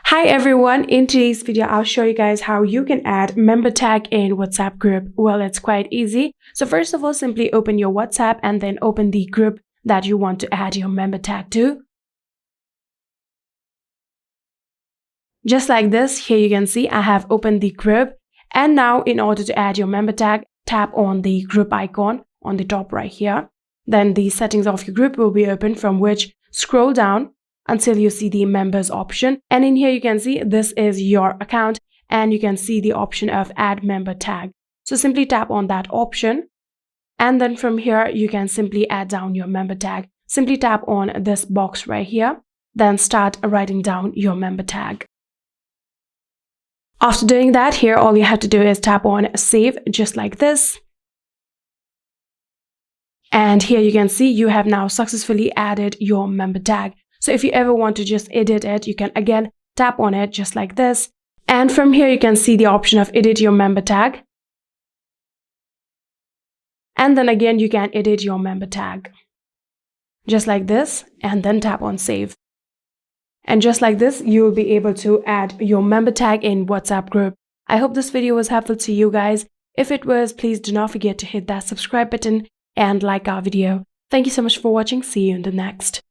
Hi everyone, in today's video I'll show you guys how you can add member tag in WhatsApp group. Well, it's quite easy. So first of all, simply open your WhatsApp and then open the group that you want to add your member tag to. Just like this, here you can see I have opened the group, and now in order to add your member tag, tap on the group icon on the top right here. Then the settings of your group will be open, from which scroll down until you see the members option, and in here you can see this is your account and you can see the option of add member tag. So simply tap on that option, and then from here you can simply add down your member tag. Simply tap on this box right here, then start writing down your member tag. After doing that, here all you have to do is tap on save, just like this. And here you can see you have now successfully added your member tag. So if you ever want to just edit it, you can again tap on it just like this. And from here you can see the option of edit your member tag. And then again you can edit your member tag. Just like this, and then tap on save. And just like this, you will be able to add your member tag in WhatsApp group. I hope this video was helpful to you guys. If it was, please do not forget to hit that subscribe button and like our video. Thank you so much for watching. See you in the next.